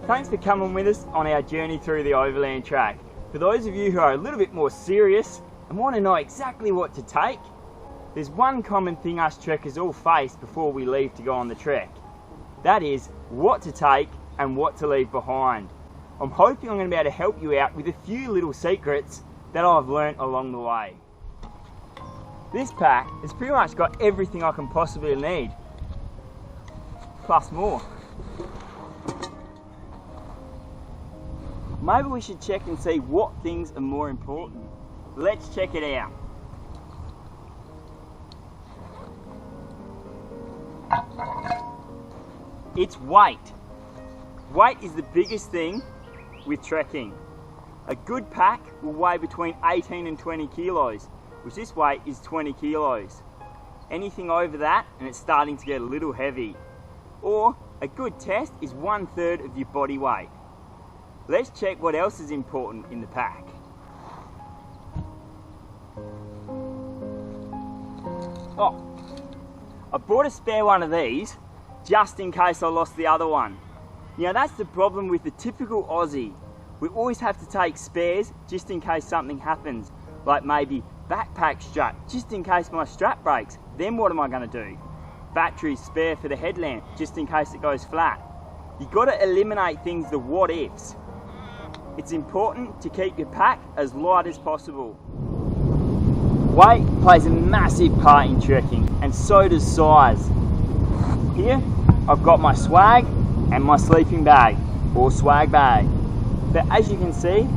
Thanks for coming with us on our journey through the Overland Track. For those of you who are a little bit more serious and want to know exactly what to take, there's one common thing us trekkers all face before we leave to go on the trek. That is what to take and what to leave behind. I'm hoping I'm going to be able to help you out with a few little secrets that I've learnt along the way. This pack has pretty much got everything I can possibly need, plus more. Maybe we should check and see what things are more important. Let's check it out. It's weight. Weight is the biggest thing with trekking. A good pack will weigh between 18 and 20 kilos, which this weight is 20 kilos. Anything over that and it's starting to get a little heavy. Or a good test is 1/3 of your body weight. Let's check what else is important in the pack. Oh, I bought a spare one of these just in case I lost the other one. Now that's the problem with the typical Aussie. We always have to take spares just in case something happens, like maybe backpack strap just in case my strap breaks. Then what am I going to do? Battery spare for the headlamp just in case it goes flat. You've got to eliminate things, the what ifs. It's important to keep your pack as light as possible. Weight plays a massive part in trekking, and so does size. Here I've got my swag and my sleeping bag or swag bag. But as you can see,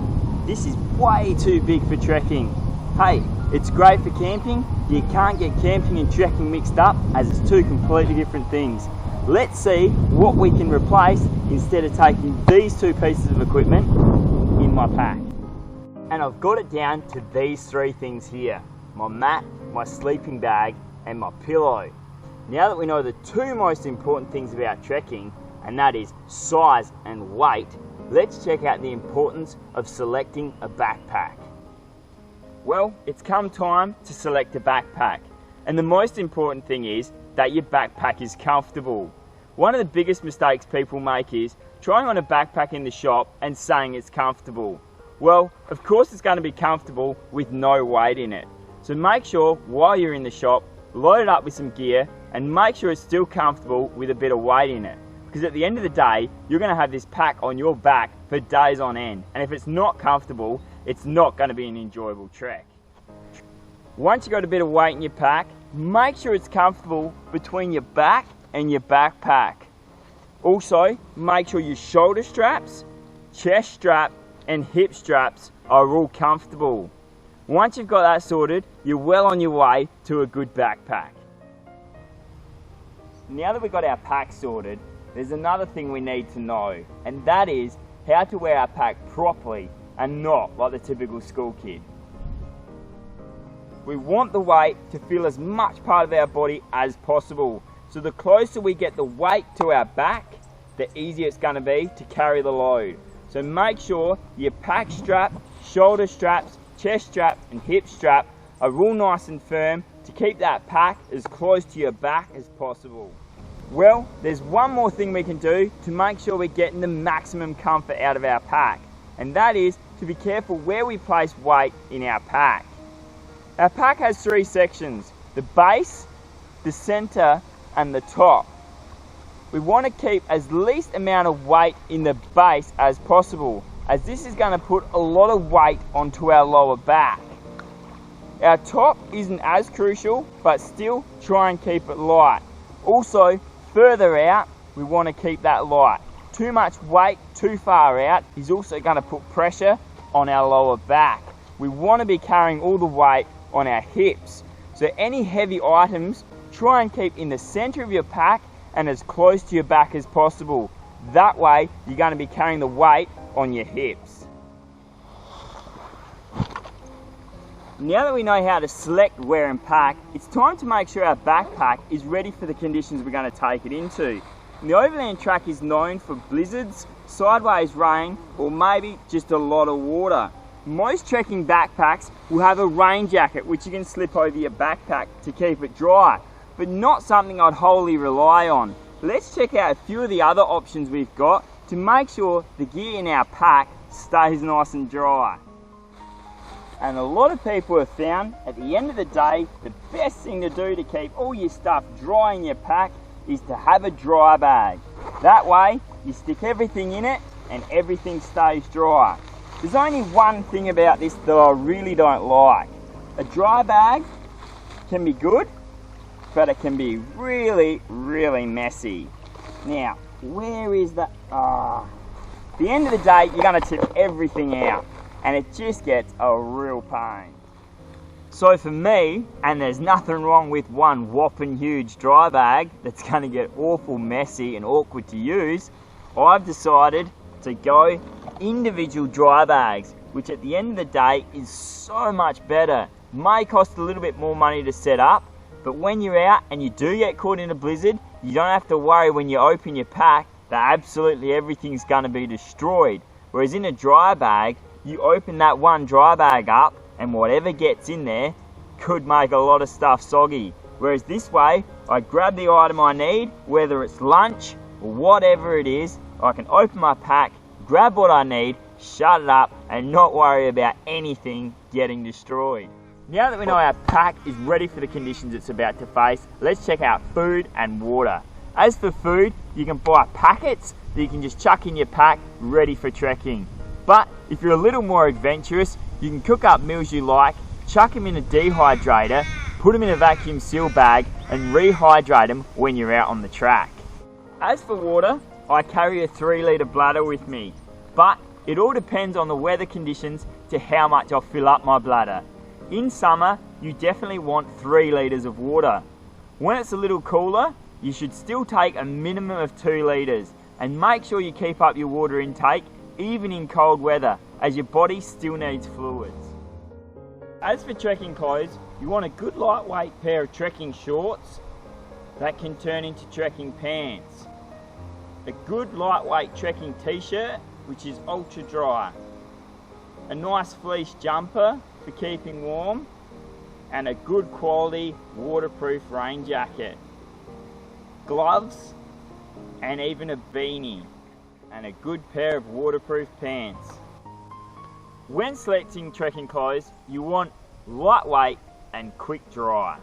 this is way too big for trekking. Hey, it's great for camping. You can't get camping and trekking mixed up as it's two completely different things. Let's see what we can replace instead of taking these two pieces of equipment in my pack. And I've got it down to these three things here: my mat, my sleeping bag, and my pillow. Now that we know the two most important things about trekking, and that is size and weight, let's check out the importance of selecting a backpack. Well, it's come time to select a backpack, and the most important thing is that your backpack is comfortable. One of the biggest mistakes people make is trying on a backpack in the shop and saying it's comfortable. Well, of course it's going to be comfortable with no weight in it. So make sure while you're in the shop, load it up with some gear and make sure it's still comfortable with a bit of weight in it. Because at the end of the day, you're going to have this pack on your back for days on end. And if it's not comfortable, it's not going to be an enjoyable trek. Once you've got a bit of weight in your pack, make sure it's comfortable between your back and your backpack. Also, make sure your shoulder straps, chest strap and hip straps are all comfortable. Once you've got that sorted, you're well on your way to a good backpack. Now that we've got our pack sorted, there's another thing we need to know, and that is how to wear our pack properly and not like the typical school kid. We want the weight to feel as much part of our body as possible. So the closer we get the weight to our back, the easier it's going to be to carry the load. So make sure your pack strap, shoulder straps, chest strap and hip strap are all nice and firm to keep that pack as close to your back as possible. Well, there's one more thing we can do to make sure we're getting the maximum comfort out of our pack, and that is to be careful where we place weight in our pack. Our pack has three sections: the base, the center and the top. We want to keep as least amount of weight in the base as possible, as this is going to put a lot of weight onto our lower back. Our top isn't as crucial, but still try and keep it light. Also, further out, we want to keep that light. Too much weight too far out is also going to put pressure on our lower back. We want to be carrying all the weight on our hips. So any heavy items, try and keep in the center of your pack and as close to your back as possible. That way, you're going to be carrying the weight on your hips. Now that we know how to select, wear and pack, it's time to make sure our backpack is ready for the conditions we're going to take it into. And the Overland Track is known for blizzards, sideways rain, or maybe just a lot of water. Most trekking backpacks will have a rain jacket which you can slip over your backpack to keep it dry, but not something I'd wholly rely on. Let's check out a few of the other options we've got to make sure the gear in our pack stays nice and dry. And a lot of people have found at the end of the day, the best thing to do to keep all your stuff dry in your pack is to have a dry bag. That way, you stick everything in it and everything stays dry. There's only one thing about this that I really don't like. A dry bag can be good, but it can be really, really messy. Now, where is that? At the end of the day, you're going to tip everything out, and it just gets a real pain. So for me, and there's nothing wrong with one whopping huge dry bag that's going to get awful messy and awkward to use, I've decided to go individual dry bags, which at the end of the day is so much better. May cost a little bit more money to set up, but when you're out and you do get caught in a blizzard, you don't have to worry when you open your pack that absolutely everything's going to be destroyed. Whereas in a dry bag, you open that one dry bag up and whatever gets in there could make a lot of stuff soggy. Whereas this way, I grab the item I need, whether it's lunch or whatever it is, I can open my pack, grab what I need, shut it up and not worry about anything getting destroyed. Now that we know our pack is ready for the conditions it's about to face, let's check out food and water. As for food, you can buy packets that you can just chuck in your pack ready for trekking. But if you're a little more adventurous, you can cook up meals you like, chuck them in a dehydrator, put them in a vacuum seal bag and rehydrate them when you're out on the track. As for water, I carry a 3-litre bladder with me, but it all depends on the weather conditions to how much I'll fill up my bladder. In summer, you definitely want 3 litres of water. When it's a little cooler, you should still take a minimum of 2 litres and make sure you keep up your water intake even in cold weather, as your body still needs fluids. As for trekking clothes, you want a good lightweight pair of trekking shorts that can turn into trekking pants. A good lightweight trekking t-shirt which is ultra dry. A nice fleece jumper for keeping warm, and a good quality waterproof rain jacket. Gloves and even a beanie and a good pair of waterproof pants. When selecting trekking clothes, you want lightweight and quick dry.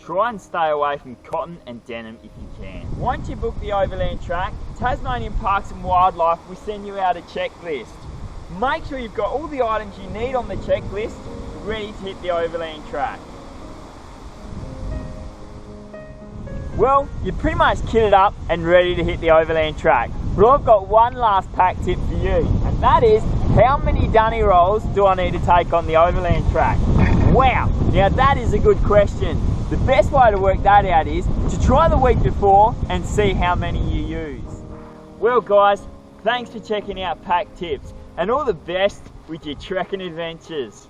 Try and stay away from cotton and denim if you can. Once you book the Overland Track, Tasmanian Parks and Wildlife will send you out a checklist. Make sure you've got all the items you need on the checklist ready to hit the Overland Track. Well, you're pretty much kitted up and ready to hit the Overland Track. But I've got one last pack tip for you, and that is, how many dunny rolls do I need to take on the Overland Track? Wow, now that is a good question. The best way to work that out is to try the week before and see how many you use. Well guys, thanks for checking out Pack Tips, and all the best with your trekking adventures.